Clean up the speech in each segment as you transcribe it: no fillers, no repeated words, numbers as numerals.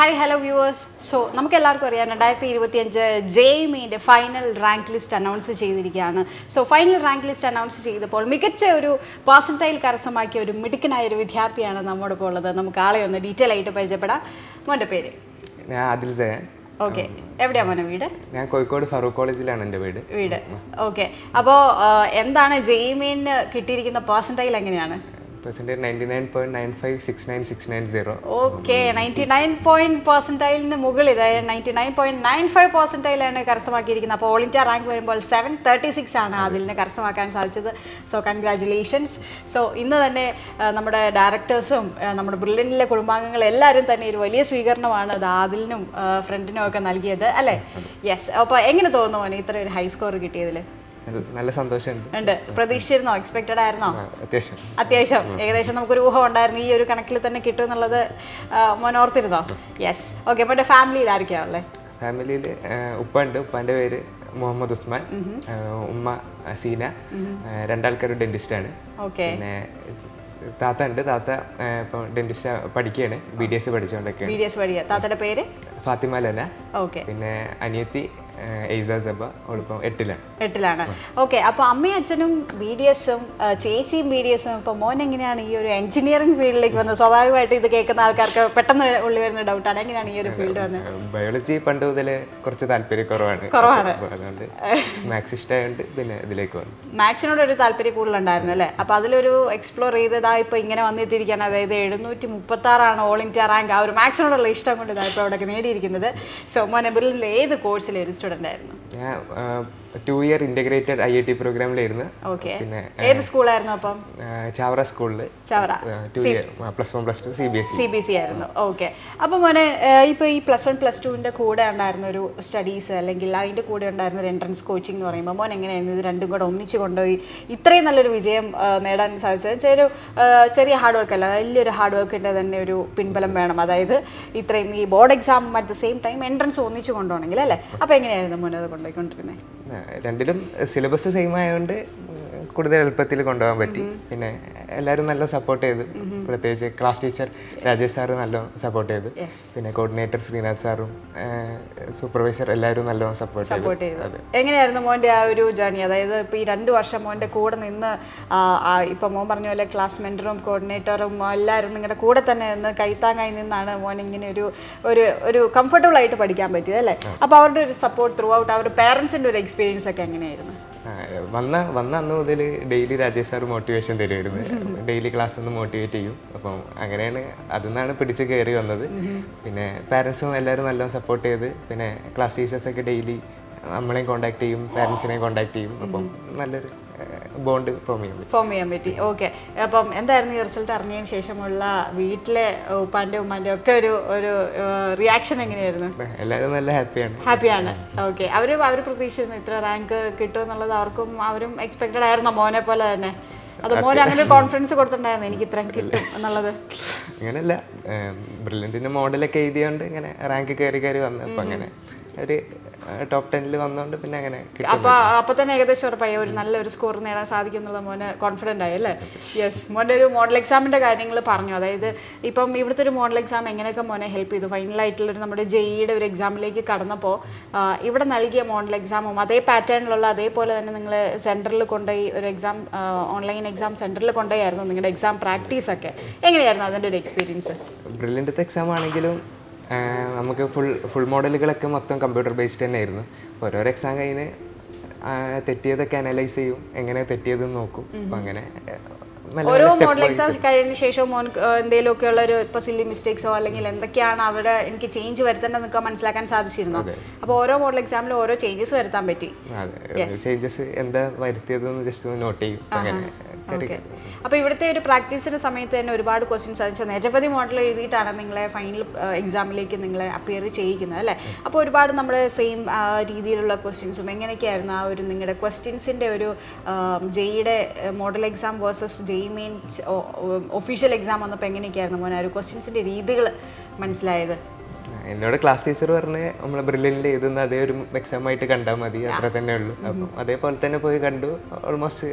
Hi hello viewers. So നമുക്ക് എല്ലാവർക്കും അറിയാം 2025 ജെഇഇയുടെ ഫൈനൽ റാങ്ക് ലിസ്റ്റ് അനൗൺസ് ചെയ്തിരിക്കുകയാണ്. So final rank list announce ചെയ്തപ്പോൾ മികച്ച ഒരു പെർസെൻറ്റൈൽ കരസ്ഥമാക്കിയ ഒരു മിടുക്കനായ ഒരു വിദ്യാർത്ഥിയാണ് നമ്മോടൊപ്പം ഉള്ളത്. നമുക്ക് ആളെ ഒന്ന് ഡീറ്റെയിൽ ആയിട്ട് പരിചയപ്പെടാം. മോൻ്റെ പേര്? ഞാൻ ആദിൽ സയൻ. ഓക്കെ, എവിടെയാ മോനെ വീട്? ഞാൻ കോഴിക്കോട് ഫറൂഖ് കോളേജിലാണ് എൻ്റെ വീട്. ഓക്കെ, അപ്പോൾ എന്താണ് ജെഇഇന് കിട്ടിയിരിക്കുന്ന പെർസെൻറ്റൈൽ എങ്ങനെയാണ്? പെർസെൻറ്റേജ് 99.95696990. ഓക്കെ, 99 പെർസെൻറ്റൈലിന് മുകളിൽ, അതായത് 99.95 പെർസെൻറ്റൈലാണ് കരസ്ഥമാക്കിയിരിക്കുന്നത്. അപ്പോൾ ഓൾ ഇന്ത്യ റാങ്ക് വരുമ്പോൾ 736 ആണ് അതിലിനെ കരസ്ഥമാക്കാൻ സാധിച്ചത്. So congratulations. സോ ഇന്ന് തന്നെ നമ്മുടെ ഡയറക്ടേഴ്സും നമ്മുടെ ബ്രില്യൻറ്റിലെ കുടുംബാംഗങ്ങൾ എല്ലാവരും തന്നെ ഒരു വലിയ സ്വീകരണമാണ് ആദിലിനും ഫ്രണ്ടിനും ഒക്കെ നൽകിയത് അല്ലേ? യെസ്. അപ്പോൾ എങ്ങനെ തോന്നുന്നു മോനെ ഇത്ര ഒരു ഹൈ സ്കോർ കിട്ടിയതിൽ? നല്ല സന്തോഷമുണ്ട്. പ്രതീക്ഷിച്ചിരുന്നോ? എക്സ്പെക്റ്റഡ് ആയിരുന്നോ? അത്യാവശ്യം ഏകദേശം നമുക്കൊരു ഊഹം ഉണ്ടായിരുന്നു ഈ ഒരു കണക്കിൽ തന്നെ കിട്ടും എന്നുള്ളത്. മോനോർത്തിരുന്നോ? യെസ്. ഓക്കെ, അപ്പോൾ എൻ്റെ ഫാമിലിയിൽ ആരൊക്കെയാ ഉള്ളത്? ഫാമിലിയിൽ ഉപ്പ ഉണ്ട്. ഉപ്പാൻ്റെ പേര് മുഹമ്മദ് ഉസ്മാൻ. ഉമ്മ സീന. രണ്ടാൾക്കാർ ഡെന്റിസ്റ്റാണ്. പിന്നെ താത്ത ഉണ്ട്. താത്ത ഇപ്പം ഡെന്റിസ്റ്റ് പഠിക്കുകയാണ്. BDS പഠിച്ചുകൊണ്ടൊക്കെയാണ്. താത്തയുടെ പേര് ഫാത്തിമ ലന. ഓക്കെ. പിന്നെ അനിയത്തി എയ്സ സബ. അവളിപ്പം 8ലാണ്. ഓക്കെ, അപ്പോൾ അമ്മയും അച്ഛനും BDSും ചേച്ചിയും BDSും. ഇപ്പോൾ മോൻ എങ്ങനെയാണ് ഈ ഒരു എഞ്ചിനീയറിംഗ് ഫീൽഡിലേക്ക് വന്നത്? സ്വാഭാവികമായിട്ട് ഇത് കേൾക്കുന്ന ആൾക്കാർക്ക് പെട്ടെന്ന് ഉള്ളി വരുന്ന ഡൗട്ടാണ്, എങ്ങനെയാണ് ഈ ഒരു ഫീൽഡ് വന്നത്? ബയോളജി പണ്ട് മുതൽ കുറച്ച് താല്പര്യം കുറവാണ്. അതുകൊണ്ട് മാത്സ് ഇഷ്ടമായതുകൊണ്ട് പിന്നെ ഇതിലേക്ക് വന്നു. മാത്സിനോട് ഒരു താല്പര്യം കൂടുതലുണ്ടായിരുന്നു അല്ലേ? അപ്പോൾ അതിലൊരു എക്സ്പ്ലോർ ചെയ്തതാ ഇപ്പോൾ ഇങ്ങനെ വന്നെത്തിയിരിക്കുകയാണ്. അതായത് 736 ഓൾ ഇന്ത്യ റാങ്ക്. ആ ഒരു മാത്സിനോടുള്ള ഇഷ്ടം കൊണ്ട് ഇതായപ്പോൾ അവിടെ നേടിയിരിക്കുന്നത്. സോ മോനെ ബ്രില്യൻറ്റിൽ ഏത് കോഴ്സിലെ ഒരു സ്റ്റുഡൻ്റ് ആയിരുന്നു? ഞാൻ 2 ഇയർ ഇന്റഗ്രേറ്റഡ് IIT പ്രോഗ്രാമിലായിരുന്നു. ഓക്കെ. പിന്നെ ഏത് സ്കൂളായിരുന്നു അപ്പം? ചാവറ സ്കൂളിൽ. ചാവറ 2 ഇയർ +1 +2 CBSE ആയിരുന്നു. ഓക്കെ. അപ്പോൾ മോനെ ഇപ്പോൾ ഈ +1 +2ൻ്റെ കൂടെ ഉണ്ടായിരുന്ന ഒരു സ്റ്റഡീസ് അല്ലെങ്കിൽ അതിൻ്റെ കൂടെ ഉണ്ടായിരുന്ന ഒരു എൻട്രൻസ് കോച്ചിങ് എന്ന് പറയുമ്പോൾ മോൻ എങ്ങനെയായിരുന്നു ഇത് രണ്ടും കൂടെ ഒന്നിച്ച് കൊണ്ടുപോയി ഇത്രയും നല്ലൊരു വിജയം നേടാൻ സാധിച്ചത്? ചെറിയ ഹാർഡ് വർക്ക് അല്ല, വലിയൊരു ഹാർഡ് വർക്കിൻ്റെ തന്നെ ഒരു പിൻബലം വേണം. അതായത് ഇത്രയും ഈ board exam at the same time entrance ഒന്നിച്ച് കൊണ്ടുപോകണമെങ്കിൽ അല്ലേ? അപ്പോൾ എങ്ങനെയായിരുന്നു മോനെ അത് കൊണ്ടുപോയിക്കൊണ്ടിരുന്നത്? രണ്ടിലും സിലബസ് സെയിം ആയതുകൊണ്ട് കൂടുതൽ എളുപ്പത്തിൽ കൊണ്ടുപോകാൻ പറ്റി. പിന്നെ എല്ലാവരും നല്ല സപ്പോർട്ട് ചെയ്തു. പ്രത്യേകിച്ച് ക്ലാസ് ടീച്ചർ രാജേഷ് സാറ് നല്ല സപ്പോർട്ട് ചെയ്തു. പിന്നെ കോർഡിനേറ്റർ ശ്രീനാഥ് സാറും സൂപ്പർവൈസർ എല്ലാവരും നല്ല സപ്പോർട്ട് ചെയ്തു. എങ്ങനെയായിരുന്നു മോൻ്റെ ആ ഒരു ജേർണി? അതായത് ഇപ്പോൾ ഈ 2 വർഷം മോൻ്റെ കൂടെ നിന്ന് ഇപ്പം മോൻ പറഞ്ഞ പോലെ ക്ലാസ് മെൻറ്ററും കോർഡിനേറ്ററും എല്ലാവരും നിങ്ങളുടെ കൂടെ തന്നെ നിന്ന് കൈത്താങ്ങായി നിന്നാണ് മോൻ ഇങ്ങനെ ഒരു കംഫർട്ടബിൾ ആയിട്ട് പഠിക്കാൻ പറ്റിയത് അല്ലേ? അപ്പോൾ അവരുടെ ഒരു സപ്പോർട്ട് ത്രൂ ഔട്ട്, അവരുടെ പേരൻസിൻ്റെ ഒരു എക്സ്പീരിയൻസ് ഒക്കെ എങ്ങനെയായിരുന്നു? വന്ന അന്ന് മുതൽ ഡെയിലി രാജേഷ് സാർ മോട്ടിവേഷൻ തരുമായിരുന്നു. ഡെയിലി ക്ലാസ് ഒന്ന് മോട്ടിവേറ്റ് ചെയ്യും. അപ്പം അങ്ങനെയാണ് അതിൽ പിടിച്ച് കയറി വന്നത്. പിന്നെ പാരൻസും എല്ലാവരും നല്ല സപ്പോർട്ട് ചെയ്ത്, പിന്നെ ക്ലാസ് ടീച്ചേഴ്സൊക്കെ ഡെയിലി നമ്മളെയും കോൺടാക്ട് ചെയ്യും, പാരൻസിനെയും കോൺടാക്ട് ചെയ്യും. അപ്പം നല്ലൊരു ബോണ്ട് ഫോം ചെയ്യാൻ പറ്റി. ഓക്കെ. അപ്പം എന്തായിരുന്നു ഈ റിസൾട്ട് അറിഞ്ഞതിന് ശേഷമുള്ള വീട്ടിലെ ഉപ്പാൻ്റെ ഉമ്മാൻ്റെ ഒക്കെ ഒരു റിയാക്ഷൻ എങ്ങനെയായിരുന്നു? എല്ലാവരും നല്ല ഹാപ്പിയാണ്. ഓക്കെ. അവർ പ്രതീക്ഷിച്ചിരുന്നു ഇത്ര റാങ്ക് കിട്ടും എന്നുള്ളത്? അവരും എക്സ്പെക്റ്റഡ് ആയിരുന്നോ മോനെ പോലെ തന്നെ? അത് മോനെ അങ്ങനെ ഒരു കോൺഫിഡൻസ് കൊടുത്തിട്ടുണ്ടായിരുന്നു എനിക്ക് ഇത്രയും കിട്ടും എന്നുള്ളത്? അങ്ങനെയല്ല, ബ്രില്യൻറ്റിൻ്റെ മോഡലൊക്കെ എഴുതിയോണ്ട് ഇങ്ങനെ റാങ്ക് കയറി വന്നു. അപ്പം അങ്ങനെ ഒരു ടോപ്പ് 10 വന്നോണ്ട് പിന്നെ അങ്ങനെ അപ്പൊ തന്നെ ഏകദേശം ഉറപ്പായി ഒരു നല്ലൊരു സ്കോർ നേടാൻ സാധിക്കും എന്നുള്ള മോന് കോൺഫിഡൻ്റ് ആയി അല്ലേ? യെസ്. മോൻ്റെ ഒരു മോഡൽ എക്സാമിൻ്റെ കാര്യങ്ങൾ പറഞ്ഞു. അതായത് ഇപ്പം ഇവിടുത്തെ ഒരു മോഡൽ എക്സാം എങ്ങനെയൊക്കെ മോനെ ഹെൽപ്പ് ചെയ്തു? ഫൈനലായിട്ടുള്ളൊരു നമ്മുടെ ജെഇയുടെ ഒരു എക്സാമിലേക്ക് കടന്നപ്പോൾ ഇവിടെ നൽകിയ മോഡൽ എക്സാമും അതേ പാറ്റേണിലുള്ള അതേപോലെ തന്നെ നിങ്ങൾ സെൻറ്ററിൽ കൊണ്ടുപോയി ഒരു എക്സാം, ഓൺലൈൻ എക്സാം സെൻറ്ററിൽ കൊണ്ടുപോയായിരുന്നു നിങ്ങളുടെ എക്സാം പ്രാക്ടീസൊക്കെ എങ്ങനെയായിരുന്നു അതിൻ്റെ ഒരു എക്സ്പീരിയൻസ്? ബ്രില്യൻറ്റ് എക്സാം ആണെങ്കിലും നമുക്ക് ഫുൾ മോഡലുകളൊക്കെ മൊത്തം കമ്പ്യൂട്ടർ ബേസ്ഡ് തന്നെ ആയിരുന്നു. ഓരോരോ എക്സാം കഴിഞ്ഞ് തെറ്റിയതൊക്കെ അനലൈസ് ചെയ്യും, എങ്ങനെ തെറ്റിയതെന്ന് നോക്കും. അപ്പം അങ്ങനെ ഓരോ മോഡൽ എക്സാം കഴിഞ്ഞ ശേഷവും എന്തെങ്കിലുമൊക്കെ ഉള്ള ഒരു ഇപ്പോൾ സില്ലി മിസ്റ്റേക്സോ അല്ലെങ്കിൽ എന്തൊക്കെയാണ് അവിടെ എനിക്ക് ചേഞ്ച് വരുത്തേണ്ടതെന്നൊക്കെ മനസ്സിലാക്കാൻ സാധിച്ചിരുന്നു. അപ്പോൾ ഓരോ മോഡൽ എക്സാമിലും ഓരോ ചേഞ്ചസ് വരുത്താൻ പറ്റി. ചേഞ്ചസ് എന്താ വരുത്തിയതെന്ന് ജസ്റ്റ് നോട്ട് ചെയ്യും. അപ്പോൾ ഇവിടുത്തെ ഒരു പ്രാക്ടീസിൻ്റെ സമയത്ത് തന്നെ ഒരുപാട് ക്വസ്റ്റ്യൻസ് അയച്ചാൽ നിരവധി മോഡൽ എഴുതിയിട്ടാണ് നിങ്ങളെ ഫൈനൽ എക്സാമിലേക്ക് നിങ്ങളെ അപ്പിയർ ചെയ്യിക്കുന്നത് അല്ലേ? അപ്പോൾ ഒരുപാട് നമ്മുടെ സെയിം രീതിയിലുള്ള ക്വസ്റ്റ്യൻസും എങ്ങനെയൊക്കെയായിരുന്നു ആ ഒരു നിങ്ങളുടെ ക്വസ്റ്റ്യൻസിൻ്റെ ഒരു ജെഇയുടെ model exam versus JEE main official exam വന്നപ്പോൾ എങ്ങനെയൊക്കെയായിരുന്നു മോനെ ഒരു ക്വസ്റ്റ്യൻസിൻ്റെ രീതികൾ മനസ്സിലായത്? എന്നോട് ക്ലാസ് ടീച്ചർ പറഞ്ഞ് നമ്മൾ ബ്രില്യൻ്റിൽ എഴുതുന്ന അതേ ഒരു എക്സാം ആയിട്ട് കണ്ടാൽ മതി, അത്ര തന്നെ ഉള്ളൂ. അപ്പം അതേപോലെ തന്നെ പോയി കണ്ടു. ഓൾമോസ്റ്റ്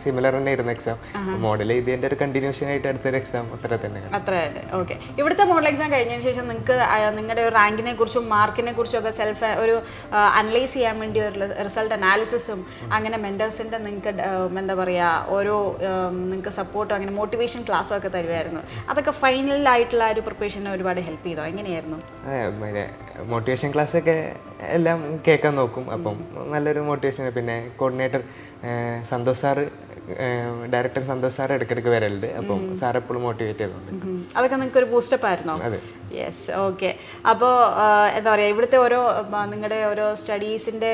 സിമിലർ തന്നെ ആയിരുന്നു എക്സാം. മോഡൽ എഴുതിയതിൻ്റെ ഒരു കണ്ടിന്യൂഷൻ ആയിട്ട് അടുത്തൊരു എക്സാം അത്ര തന്നെയാണ്. അത്ര ഓക്കെ. ഇവിടുത്തെ മോഡൽ എക്സാം കഴിഞ്ഞതിന് ശേഷം നിങ്ങൾക്ക് നിങ്ങളുടെ റാങ്കിനെ കുറിച്ചും മാർക്കിനെ കുറിച്ചും ഒക്കെ സെൽഫ് ഒരു അനലൈസ് ചെയ്യാൻ വേണ്ടി ഒരു റിസൾട്ട് അനാലിസിസും അങ്ങനെ മെൻറ്റേഴ്സിൻ്റെ നിങ്ങൾക്ക് എന്താ പറയുക ഓരോ നിങ്ങൾക്ക് സപ്പോർട്ടും അങ്ങനെ മോട്ടിവേഷൻ ക്ലാസ്സും ഒക്കെ തരുമായിരുന്നു. അതൊക്കെ ഫൈനലായിട്ടുള്ള ഒരു പ്രിപ്പറേഷനെ ഒരുപാട് ഹെൽപ്പ് ചെയ്തോ? എങ്ങനെയായിരുന്നു? അതെ, മോട്ടിവേഷൻ ക്ലാസ്സൊക്കെ എല്ലാം കേൾക്കാൻ നോക്കും. അപ്പം നല്ലൊരു മോട്ടിവേഷൻ. പിന്നെ coordinator Santhosh sir, director Santhosh sir ഇടയ്ക്കിടയ്ക്ക് വരലുണ്ട്. അപ്പം സാർ എപ്പോഴും മോട്ടിവേറ്റ് ചെയ്തോണ്ട് അതൊക്കെ നിങ്ങൾക്ക് ഒരു ബൂസ്റ്റപ്പ് ആയിരുന്നോ? അതെ. Yes, okay. അപ്പോൾ എന്താ പറയുക, ഇവിടുത്തെ ഓരോ നിങ്ങളുടെ ഓരോ സ്റ്റഡീസിൻ്റെ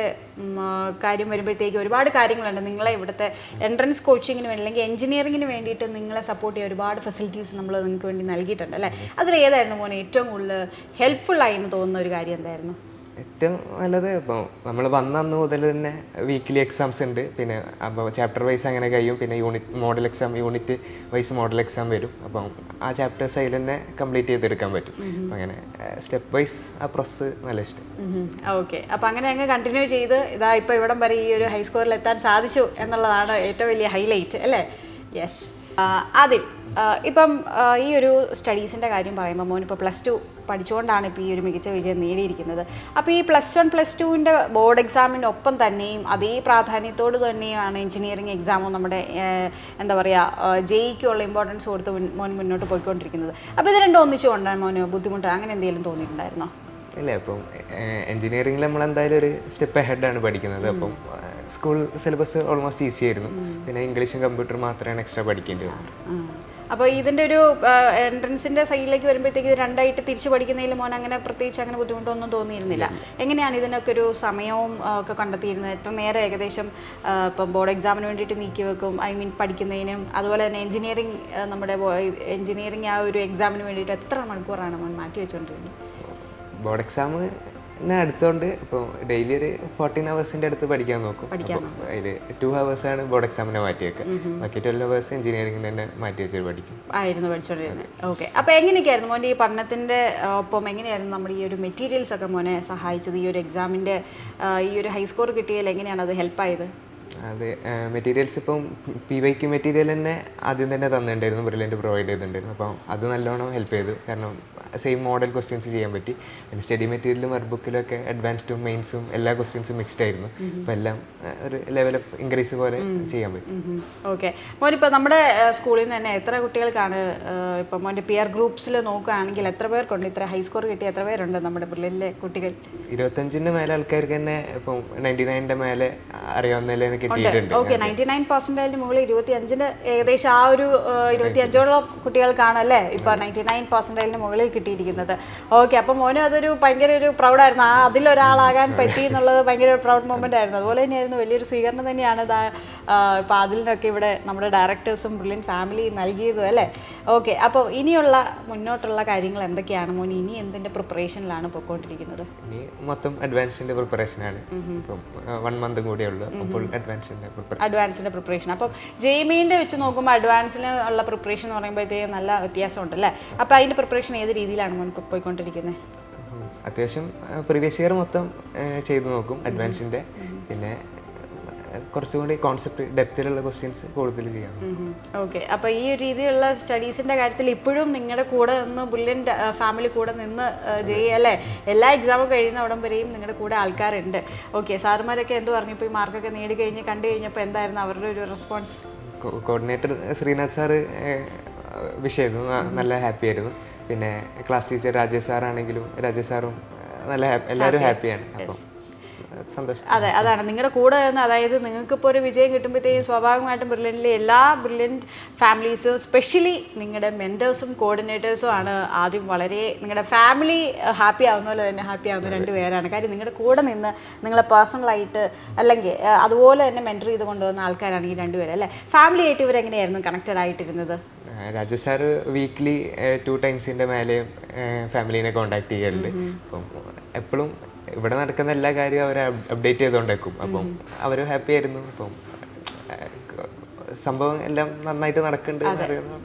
കാര്യം വരുമ്പോഴത്തേക്ക് ഒരുപാട് കാര്യങ്ങളുണ്ട്. നിങ്ങളെ ഇവിടുത്തെ എൻട്രൻസ് കോച്ചിങ്ങിന് വേണ്ടി അല്ലെങ്കിൽ എഞ്ചിനീയറിങ്ങിന് വേണ്ടിയിട്ട് നിങ്ങളെ സപ്പോർട്ട് ചെയ്യാൻ ഒരുപാട് ഫെസിലിറ്റീസ് നമ്മൾ നിങ്ങൾക്ക് വേണ്ടി നൽകിയിട്ടുണ്ട് അല്ലേ? അതിലേതായിരുന്നു മോനെ ഏറ്റവും കൂടുതൽ ഹെൽപ്ഫുൾ ആയി എന്ന് തോന്നുന്ന ഒരു കാര്യം എന്തായിരുന്നു? ഏറ്റവും നല്ലത് ഇപ്പോൾ നമ്മൾ വന്ന മുതൽ തന്നെ വീക്കിലി എക്സാംസ് ഉണ്ട്. പിന്നെ അപ്പോൾ ചാപ്റ്റർ വൈസ് അങ്ങനെ കഴിയും. പിന്നെ model exam unit wise model exam വരും. അപ്പം ആ ചാപ്റ്റേഴ്സ് അതിൽ തന്നെ കംപ്ലീറ്റ് ചെയ്തെടുക്കാൻ പറ്റും. അങ്ങനെ സ്റ്റെപ്പ് വൈസ് ആ പ്രോസസ്സ് നല്ല ഇഷ്ടം. ഓക്കെ. അപ്പോൾ അങ്ങനെ അങ്ങ് കണ്ടിന്യൂ ചെയ്ത് ഇതാ ഇപ്പോൾ ഇവിടം വരെ ഈ ഒരു ഹൈ സ്കോറിൽ എത്താൻ സാധിച്ചു എന്നുള്ളതാണ് ഏറ്റവും വലിയ ഹൈലൈറ്റ് അല്ലേ? യെസ്. ആദ്യം ഇപ്പം ഈ ഒരു സ്റ്റഡീസിൻ്റെ കാര്യം പറയുമ്പോൾ മോനിപ്പോൾ +2 പഠിച്ചുകൊണ്ടാണ് ഇപ്പോൾ ഈ ഒരു മികച്ച വിജയം നേടിയിരിക്കുന്നത്. അപ്പോൾ ഈ +1 +2ൻ്റെ ബോർഡ് എക്സാമിനൊപ്പം തന്നെയും അതേ പ്രാധാന്യത്തോട് തന്നെയാണ് എഞ്ചിനീയറിംഗ് എക്സാമും നമ്മുടെ എന്താ പറയുക ജെഇക്കുള്ള ഇമ്പോർട്ടൻസ് കൊടുത്ത് മോൻ മുന്നോട്ട് പോയിക്കൊണ്ടിരിക്കുന്നത്. അപ്പോൾ ഇത് രണ്ടും ഒന്നിച്ചു കൊണ്ടാണ് മോന് ബുദ്ധിമുട്ട് അങ്ങനെ എന്തെങ്കിലും തോന്നിയിട്ടുണ്ടായിരുന്നോ? ഇല്ല, ഇപ്പം എഞ്ചിനീയറിംഗിൽ നമ്മളെന്തായാലും ഒരു സ്റ്റെപ്പ് ഹെഡാണ് പഠിക്കുന്നത്. അപ്പം സ്കൂൾ സിലബസ് ഓൾമോസ്റ്റ് ഈസി ആയിരുന്നു. പിന്നെ ഇംഗ്ലീഷും കമ്പ്യൂട്ടറും മാത്രമാണ് എക്സ്ട്രാ പഠിക്കേണ്ടി വന്നത്. അപ്പോൾ ഇതിൻ്റെ ഒരു എൻട്രൻസിൻ്റെ സൈഡിലേക്ക് വരുമ്പോഴത്തേക്ക് ഇത് രണ്ടായിട്ട് തിരിച്ച് പഠിക്കുന്നതിൽ മോൻ അങ്ങനെ പ്രത്യേകിച്ച് അങ്ങനെ ബുദ്ധിമുട്ടൊന്നും തോന്നിയിരുന്നില്ല. എങ്ങനെയാണ് ഇതിനൊക്കെ ഒരു സമയവും ഒക്കെ കണ്ടെത്തിയിരുന്നത്? എത്ര നേരം ഏകദേശം ഇപ്പം ബോർഡ് എക്സാമിന് വേണ്ടിയിട്ട് നീക്കി വെക്കും, ഐ മീൻ പഠിക്കുന്നതിനും അതുപോലെ തന്നെ എഞ്ചിനീയറിംഗ് നമ്മുടെ എഞ്ചിനീയറിംഗ് ആ ഒരു എക്സാമിന് വേണ്ടിയിട്ട് എത്ര മണിക്കൂറാണ് മോൻ മാറ്റി വെച്ചുകൊണ്ടിരുന്നത്? ബോർഡ് എക്സാമിനെ അടുത്തോണ്ട് ഇപ്പോൾ ഡെയിലി ഒരു 14 hours അടുത്ത് പഠിക്കാൻ നോക്കും. അതിൽ 2 hours ആണ് ബോർഡ് എക്സാമിനെ മാറ്റി വെക്കുക. ബാക്കി 12 hours എഞ്ചിനീയറിംഗിന് തന്നെ മാറ്റി വെച്ച് പഠിക്കും ആയിരുന്നു പഠിച്ചുകൊണ്ടിരുന്നത്. ഓക്കെ. അപ്പോൾ എങ്ങനെയൊക്കെയായിരുന്നു മോൻ്റെ ഈ പഠനത്തിൻ്റെ ഒപ്പം എങ്ങനെയായിരുന്നു നമ്മുടെ ഈ ഒരു മെറ്റീരിയൽസ് ഒക്കെ മോനെ സഹായിച്ചത്? ഈ ഒരു എക്സാമിൻ്റെ ഈ ഒരു ഹൈ സ്കോർ കിട്ടിയതിൽ എങ്ങനെയാണ് അത് ഹെൽപ്പായത്? അത് മെറ്റീരിയൽസ് ഇപ്പം PYQ മെറ്റീരിയൽ തന്നെ ആദ്യം തന്നെ തന്നിട്ടുണ്ടായിരുന്നു, ബ്രില്യൻ്റ് പ്രൊവൈഡ് ചെയ്തിട്ടുണ്ടായിരുന്നു. അപ്പം അത് നല്ലോണം ഹെൽപ്പ് ചെയ്തു. കാരണം സെയിം മോഡൽ ക്വസ്റ്റ്യൻസ് ചെയ്യാൻ പറ്റി. പിന്നെ സ്റ്റഡി മെറ്റീരിയലും വർക്ക് ബുക്കിലും ഒക്കെ അഡ്വാൻസ്ഡും മെയിൻസും എല്ലാ ക്വസ്റ്റ്യൻസും മിക്സ്ഡ് ആയിരുന്നു. അപ്പോൾ എല്ലാം ഒരു ലെവലപ്പ് ഇൻക്രീസ് പോലെ ചെയ്യാൻ പറ്റും. ഓക്കെ. മോനിപ്പോൾ നമ്മുടെ സ്കൂളിൽ നിന്ന് തന്നെ എത്ര കുട്ടികൾക്കാണ് ഇപ്പം മോൻ്റെ പിയർ ഗ്രൂപ്പ്സിൽ നോക്കുകയാണെങ്കിൽ എത്ര പേർക്കുണ്ട് ഇത്ര ഹൈ സ്കോർ കിട്ടിയ എത്ര പേരുണ്ട് നമ്മുടെ ബ്രില്യൻ്റിലെ കുട്ടികൾ? 25-ന് മേലെ ആൾക്കാർക്ക് തന്നെ ഇപ്പം 99-ന്റെ മേലെ അറിയാവുന്നതിൽ കിട്ടിയിട്ടുണ്ട്. ഓക്കെ. 99% മുകളിൽ 25-ന് ഏകദേശം ആ ഒരു 25ഓളം കുട്ടികൾക്കാണ് അല്ലേ ഇപ്പോൾ 99% മുകളിൽ കിട്ടിയിരിക്കുന്നത്. ഓക്കെ. അപ്പം മോനും അതൊരു ഭയങ്കര ഒരു പ്രൗഡായിരുന്നു. അതിലൊരാളാകാൻ പറ്റി എന്നുള്ളത് ഭയങ്കര ഒരു പ്രൗഡ് മൊമെൻ്റ് ആയിരുന്നു. അതുപോലെ തന്നെയായിരുന്നു വലിയൊരു സ്വീകരണം തന്നെയാണ് ഇപ്പോൾ അതിലിനൊക്കെ ഇവിടെ നമ്മുടെ ഡയറക്ടേഴ്സും ബ്രില്യൻ്റ് ഫാമിലിയും നൽകിയതും അല്ലേ? ഓക്കെ. അപ്പോൾ ഇനിയുള്ള മുന്നോട്ടുള്ള കാര്യങ്ങൾ എന്തൊക്കെയാണ് മോൻ? ഇനി എന്തിൻ്റെ പ്രിപ്പറേഷനിലാണ് പോയിക്കൊണ്ടിരിക്കുന്നത്? ഇനി മൊത്തം അഡ്വാൻസിൻ്റെ പ്രിപ്പറേഷനാണ്. ഇപ്പം 1 month കൂടിയേ ഉള്ളൂ. അപ്പോൾ അഡ്വാൻസിൻ്റെ പ്രിപ്പറേഷൻ. അപ്പം ജെഇമെയിൻ്റെ വെച്ച് നോക്കുമ്പോൾ അഡ്വാൻസിന് ഉള്ള പ്രിപ്പറേഷൻ എന്ന് പറയുമ്പോഴത്തേക്കും നല്ല വ്യത്യാസമുണ്ട് അല്ലേ? അപ്പോൾ അതിൻ്റെ പ്രിപ്പറേഷൻ ഏത് രീതിയിലാണ് നമുക്ക് പോയിക്കൊണ്ടിരിക്കുന്നത്? അത്യാവശ്യം പ്രീവിയസ് ഇയർ മൊത്തം ചെയ്ത് നോക്കും അഡ്വാൻസിൻ്റെ. പിന്നെ കുറച്ചുകൂടി കോൺസെപ്റ്റ് ഡെപ്തിലുള്ള ക്വസ്റ്റ്യൻസ് കൂടുതൽ ചെയ്യാം. ഓക്കെ. അപ്പോൾ ഈ ഒരു രീതിയിലുള്ള സ്റ്റഡീസിൻ്റെ കാര്യത്തിൽ ഇപ്പോഴും നിങ്ങളുടെ കൂടെ നിന്ന് ബ്രില്യൻ്റ് ഫാമിലി കൂടെ നിന്ന് അല്ലേ? എല്ലാ എക്സാമും കഴിയുന്ന അവിടം വരെയും നിങ്ങളുടെ കൂടെ ആൾക്കാരുണ്ട്. ഓക്കെ. സാറുമാരൊക്കെ എന്ത് പറഞ്ഞു ഇപ്പോൾ ഈ മാർക്കൊക്കെ നേടിക്കഴിഞ്ഞ് കണ്ടു കഴിഞ്ഞപ്പോൾ എന്തായിരുന്നു അവരുടെ ഒരു റെസ്പോൺസ്? കോർഡിനേറ്റർ ശ്രീനാഥ് സാറ് വിഷയമായിരുന്നു, നല്ല ഹാപ്പി ആയിരുന്നു. പിന്നെ ക്ലാസ് ടീച്ചർ രാജേഷ് സാറാണെങ്കിലും രാജേഷ് സാറും നല്ല എല്ലാവരും ഹാപ്പിയാണ്. അപ്പം സന്തോഷം. അതെ, അതാണ് നിങ്ങളുടെ കൂടെ നിന്ന്. അതായത് നിങ്ങൾക്കിപ്പോൾ ഒരു വിജയം കിട്ടുമ്പോഴത്തേക്കും സ്വാഭാവികമായിട്ടും ബ്രില്യൻ്റിലെ എല്ലാ ബ്രില്യൻ്റ് ഫാമിലീസും സ്പെഷ്യലി നിങ്ങളുടെ മെൻറ്റേഴ്സും കോർഡിനേറ്റേഴ്സും ആണ് ആദ്യം വളരെ നിങ്ങളുടെ ഫാമിലി ഹാപ്പി ആവുന്ന പോലെ തന്നെ ഹാപ്പി ആവുന്ന 2 പേരാണ്. കാര്യം നിങ്ങളുടെ കൂടെ നിന്ന് നിങ്ങളെ പേഴ്സണലായിട്ട് അല്ലെങ്കിൽ അതുപോലെ തന്നെ മെൻറ്റർ ചെയ്ത് കൊണ്ടുവന്ന ആൾക്കാരാണ് ഈ 2 പേര് അല്ലേ? ഫാമിലി ആയിട്ട് ഇവരെങ്ങനെയായിരുന്നു കണക്റ്റഡ് ആയിട്ടിരുന്നത്? രാജേഷ് സാറ് വീക്ക്ലി 2 times മേലെയും ഫാമിലീനെ കോണ്ടാക്ട് ചെയ്യാറുണ്ട്. അപ്പം എപ്പോഴും ഇവിടെ നടക്കുന്ന എല്ലാ കാര്യവും അവരെ അപ്ഡേറ്റ് ചെയ്തുകൊണ്ടേക്കും. അപ്പം അവരും ഹാപ്പി ആയിരുന്നു. അപ്പം സംഭവം എല്ലാം നന്നായിട്ട് നടക്കുന്നുണ്ട്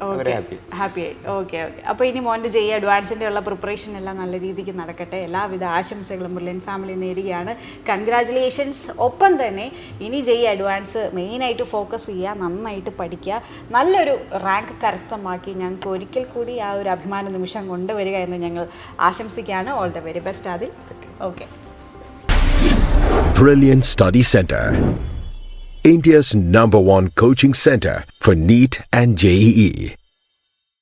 അവരെ ഹാപ്പി. ഹാപ്പിയായി. Okay okay. അപ്പോൾ ഇനി മോൻ്റെ ജെഇ അഡ്വാൻസിൻ്റെ ഉള്ള പ്രിപ്പറേഷൻ എല്ലാം നല്ല രീതിക്ക് നടക്കട്ടെ. എല്ലാവിധ ആശംസകളും ബ്രില്യൻ ഫാമിലി നേരുകയാണ്. കൺഗ്രാജുലേഷൻസ്. ഒപ്പം തന്നെ ഇനി ജെഇ അഡ്വാൻസ് മെയിനായിട്ട് ഫോക്കസ് ചെയ്യുക, നന്നായിട്ട് പഠിക്കുക, നല്ലൊരു റാങ്ക് കരസ്ഥമാക്കി ഞങ്ങൾക്ക് ഒരിക്കൽ കൂടി ആ ഒരു അഭിമാന നിമിഷം കൊണ്ടുവരിക എന്ന് ഞങ്ങൾ ആശംസിക്കുകയാണ്. ഓൾ ദ വെരി ബെസ്റ്റ് അതിൽ. Okay. Brilliant Study Center, India's #1 coaching center for NEET and JEE.